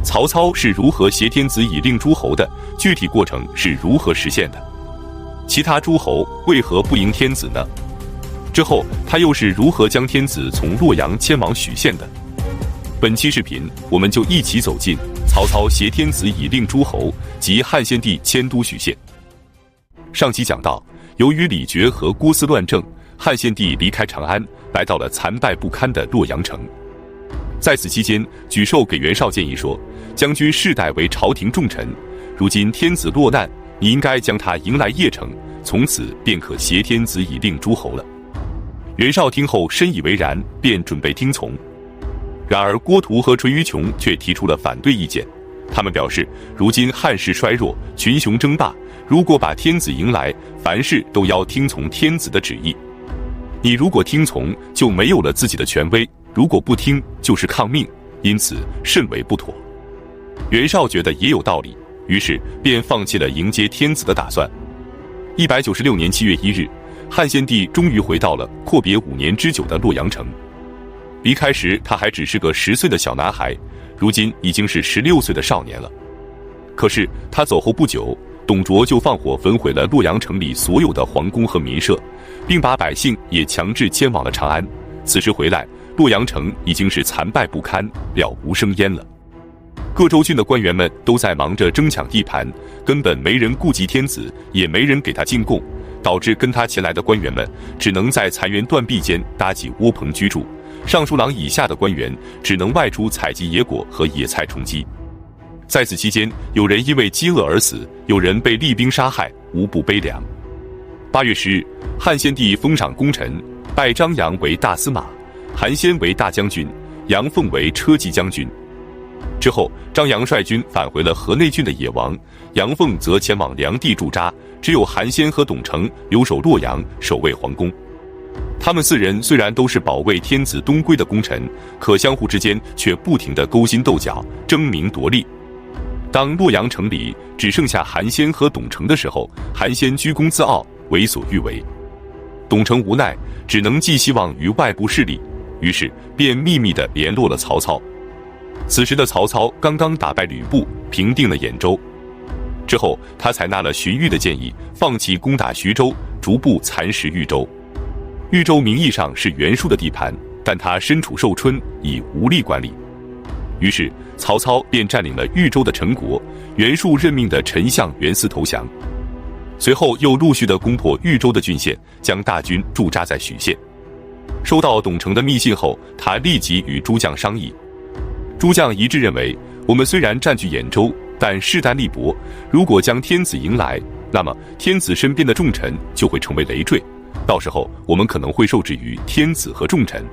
曹操是如何挟天子以令诸侯的，具体过程是如何实现的？其他诸侯为何不迎天子呢？之后他又是如何将天子从洛阳迁往许县的？本期视频我们就一起走进曹操挟天子以令诸侯及汉献帝迁都许县。上期讲到，由于李傕和郭汜乱政，汉献帝离开长安，来到了残败不堪的洛阳城。在此期间，沮授给袁绍建议说，将军世代为朝廷重臣，如今天子落难，你应该将他迎来邺城，从此便可挟天子以令诸侯了。袁绍听后深以为然，便准备听从。然而郭图和淳于琼却提出了反对意见，他们表示，如今汉室衰弱，群雄争霸，如果把天子迎来，凡事都要听从天子的旨意。你如果听从，就没有了自己的权威，如果不听，就是抗命，因此甚为不妥。袁绍觉得也有道理，于是便放弃了迎接天子的打算。196年7月1日，汉献帝终于回到了阔别5年之久的洛阳城。离开时他还只是个10岁的小男孩，如今已经是16岁的少年了。可是他走后不久，董卓就放火焚毁了洛阳城里所有的皇宫和民舍，并把百姓也强制迁往了长安。此时回来，洛阳城已经是残败不堪，了无生烟了。各州郡的官员们都在忙着争抢地盘，根本没人顾及天子，也没人给他进贡，导致跟他前来的官员们只能在残垣断壁间搭起窝棚居住。尚书郎以下的官员只能外出采集野果和野菜充饥。在此期间，有人因为饥饿而死，有人被厉兵杀害，无不悲凉。8月10日，汉献帝封赏功臣，拜张扬为大司马，韩先为大将军，杨凤为车骑将军。之后，张扬率军返回了河内郡的野王，杨凤则前往梁地驻扎，只有韩先和董承留守洛阳，守卫皇宫。他们4人虽然都是保卫天子东归的功臣，可相互之间却不停地勾心斗角，争名夺利。当洛阳城里只剩下韩先和董承的时候，韩先居功自傲，为所欲为。董承无奈，只能寄希望于外部势力，于是便秘密地联络了曹操。此时的曹操刚刚打败吕布，平定了兖州。之后他采纳了荀彧的建议，放弃攻打徐州，逐步蚕食豫州。豫州名义上是袁术的地盘，但他身处寿春，已无力管理。于是曹操便占领了豫州的陈国，袁术任命的丞相袁思投降。随后又陆续地攻破豫州的郡县，将大军驻扎在许县。收到董承的密信后，他立即与诸将商议。诸将一致认为，我们虽然占据兖州，但势单力薄，如果将天子迎来，那么天子身边的重臣就会成为累赘，到时候我们可能会受制于天子和重臣。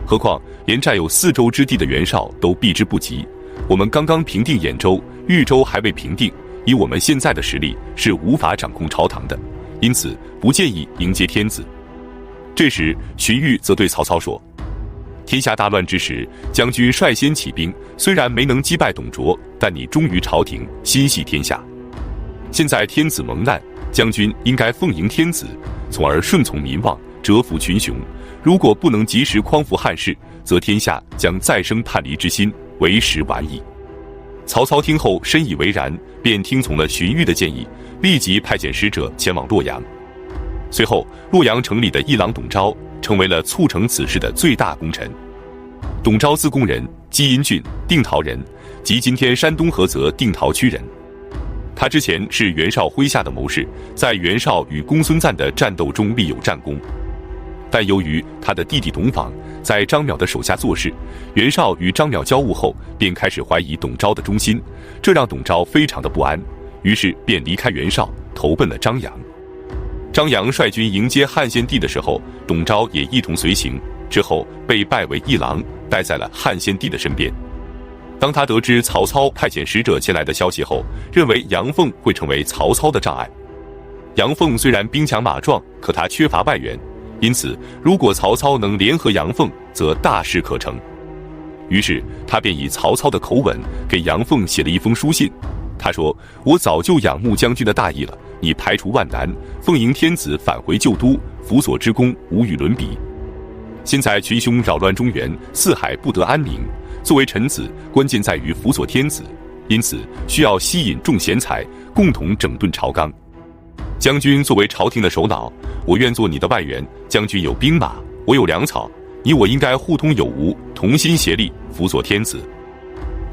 何况连占有4州之地的袁绍都避之不及，我们刚刚平定兖州，豫州还未平定，以我们现在的实力是无法掌控朝堂的，因此不建议迎接天子。这时荀彧则对曹操说，天下大乱之时，将军率先起兵，虽然没能击败董卓，但你忠于朝廷，心系天下。现在天子蒙难，将军应该奉迎天子，从而顺从民望，折服群雄。如果不能及时匡扶汉室，则天下将再生叛离之心，为时晚矣。曹操听后深以为然，便听从了荀彧的建议，立即派遣使者前往洛阳。随后，洛阳城里的议郎董昭成为了促成此事的最大功臣。董昭自贡人，基阴郡定陶人，即今天山东菏泽定陶区人。他之前是袁绍麾下的谋士，在袁绍与公孙瓒的战斗中立有战功。但由于他的弟弟董昉在张邈的手下做事，袁绍与张邈交恶后，便开始怀疑董昭的忠心，这让董昭非常的不安，于是便离开袁绍，投奔了张扬。张扬率军迎接汉献帝的时候，董昭也一同随行，之后被拜为议郎，待在了汉献帝的身边。当他得知曹操派遣使者前来的消息后，认为杨凤会成为曹操的障碍。杨凤虽然兵强马壮，可他缺乏外援，因此如果曹操能联合杨凤，则大事可成。于是他便以曹操的口吻给杨凤写了一封书信。他说，我早就仰慕将军的大义了，你排除万难，奉迎天子返回旧都，辅佐之功无与伦比。现在群雄扰乱中原，四海不得安宁，作为臣子，关键在于辅佐天子，因此需要吸引众贤才，共同整顿朝纲。将军作为朝廷的首脑，我愿做你的外援。将军有兵马，我有粮草，你我应该互通有无，同心协力，辅佐天子。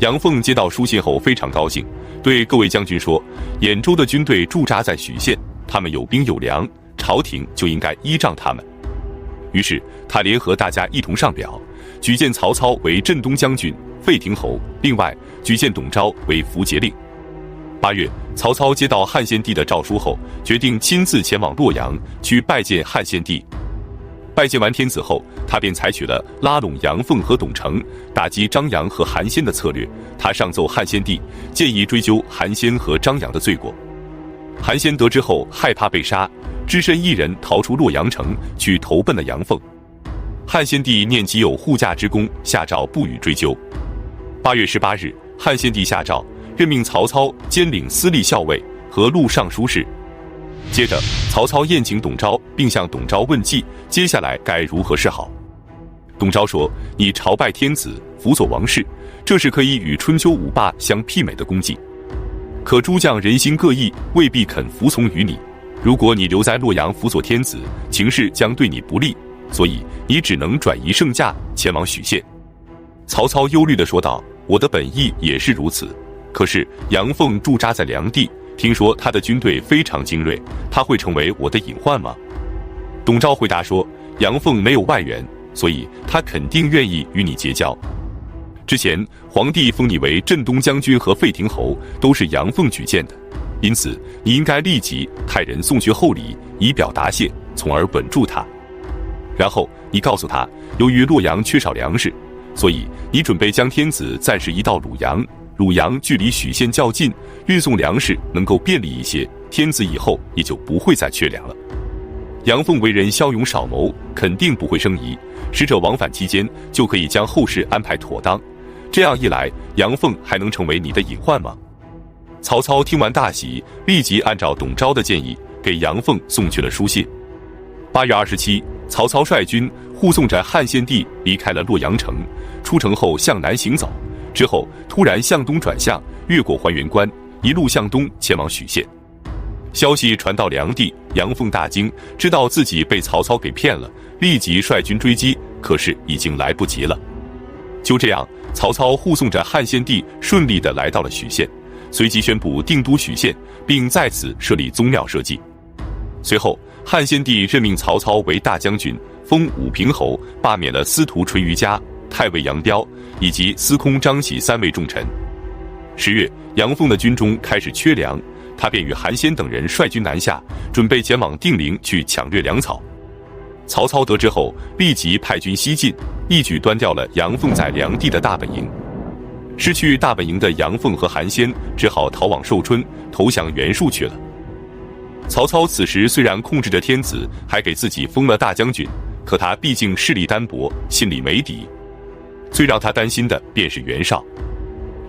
杨凤接到书信后非常高兴，对各位将军说，兖州的军队驻扎在许县，他们有兵有粮，朝廷就应该依仗他们。于是他联合大家一同上表，举荐曹操为镇东将军、废亭侯，另外举荐董昭为符节令。8月，曹操接到汉献帝的诏书后，决定亲自前往洛阳去拜见汉献帝。拜见完天子后，他便采取了拉拢杨凤和董承，打击张扬和韩先的策略。他上奏汉献帝，建议追究韩先和张扬的罪过。韩先得知后害怕被杀，只身一人逃出洛阳城，去投奔了杨凤。汉献帝念其有护驾之功，下诏不予追究。8月18日，汉献帝下诏任命曹操兼领司隶校尉和录尚书事。接着，曹操宴请董昭，并向董昭问计，接下来该如何是好。董昭说：“你朝拜天子，辅佐王室，这是可以与春秋五霸相媲美的功绩。可诸将人心各异，未必肯服从于你。如果你留在洛阳辅佐天子，情势将对你不利，所以你只能转移圣驾，前往许县。”曹操忧虑地说道：“我的本意也是如此，可是杨凤驻扎在梁地，听说他的军队非常精锐，他会成为我的隐患吗？”董昭回答说：“杨凤没有外援，所以他肯定愿意与你结交。之前皇帝封你为镇东将军和废亭侯，都是杨凤举荐的，因此你应该立即派人送去厚礼，以表答谢，从而稳住他。然后你告诉他，由于洛阳缺少粮食，所以你准备将天子暂时移到鲁阳，鲁阳距离许县较近，运送粮食能够便利一些，天子以后也就不会再缺粮了。杨凤为人骁勇少谋，肯定不会生疑，使者往返期间就可以将后事安排妥当。这样一来，杨凤还能成为你的隐患吗？”曹操听完大喜，立即按照董昭的建议，给杨凤送去了书信。8月27，曹操率军护送着汉献帝离开了洛阳城，出城后向南行走，之后突然向东转向，越过还原关，一路向东前往许县。消息传到梁地，杨凤大惊，知道自己被曹操给骗了，立即率军追击，可是已经来不及了。就这样，曹操护送着汉献帝顺利地来到了许县，随即宣布定都许县，并在此设立宗庙社稷。随后，汉献帝任命曹操为大将军，封武平侯，罢免了司徒淳于嘉、太尉杨彪以及司空张喜3位重臣。10月，杨凤的军中开始缺粮，他便与韩先等人率军南下，准备前往定陵去抢掠粮草。曹操得知后，立即派军西进，一举端掉了杨凤在梁地的大本营。失去大本营的杨凤和韩先只好逃往寿春，投降袁术去了。曹操此时虽然控制着天子，还给自己封了大将军，可他毕竟势力单薄，心里没底。最让他担心的便是袁绍。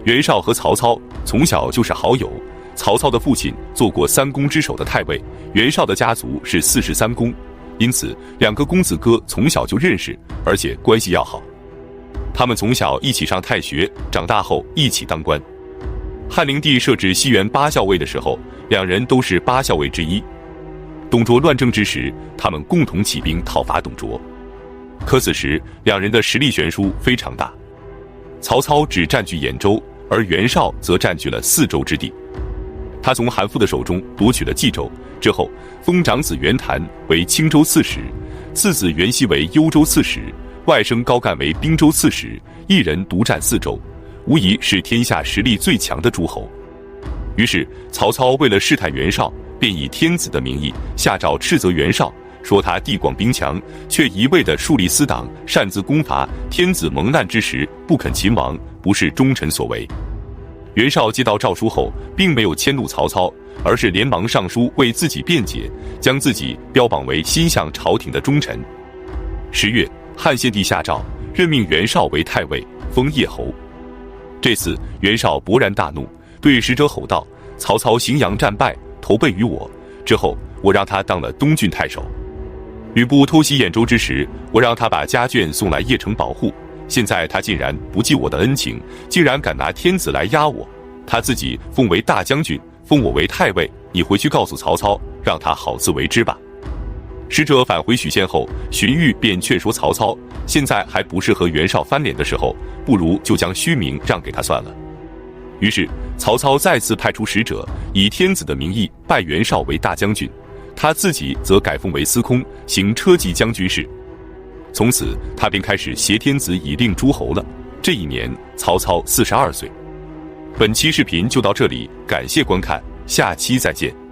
袁绍和曹操从小就是好友，曹操的父亲做过3公之首的太尉，袁绍的家族是43公，因此2个公子哥从小就认识，而且关系要好。他们从小一起上太学，长大后一起当官。汉灵帝设置西园8校尉的时候，2人都是8校尉之一。董卓乱政之时，他们共同起兵讨伐董卓。可此时2人的实力悬殊非常大，曹操只占据兖州，而袁绍则占据了4州之地。他从韩馥的手中夺取了冀州之后，封长子袁谭为青州刺史，次子袁熙为幽州刺史，外甥高干为滨州刺史，一人独占4州，无疑是天下实力最强的诸侯。于是曹操为了试探袁绍，便以天子的名义下诏斥责袁绍，说他地广兵强，却一味地树立私党，擅自攻伐，天子蒙难之时不肯勤王，不是忠臣所为。袁绍接到诏书后，并没有迁怒曹操，而是连忙上书为自己辩解，将自己标榜为心向朝廷的忠臣。10月，汉献帝下诏任命袁绍为太尉，封叶侯。这次袁绍勃然大怒，对使者吼道：“曹操荥阳战败，投奔于我，之后我让他当了东郡太守。吕布偷袭兖州之时，我让他把家眷送来邺城保护，现在他竟然不记我的恩情，竟然敢拿天子来压我。他自己封为大将军，封我为太尉，你回去告诉曹操，让他好自为之吧。”使者返回许县后，荀彧便劝说曹操，现在还不是和袁绍翻脸的时候，不如就将虚名让给他算了。于是曹操再次派出使者，以天子的名义拜袁绍为大将军，他自己则改封为司空，行车骑将军事。从此他便开始挟天子以令诸侯了。这一年曹操42岁。本期视频就到这里，感谢观看，下期再见。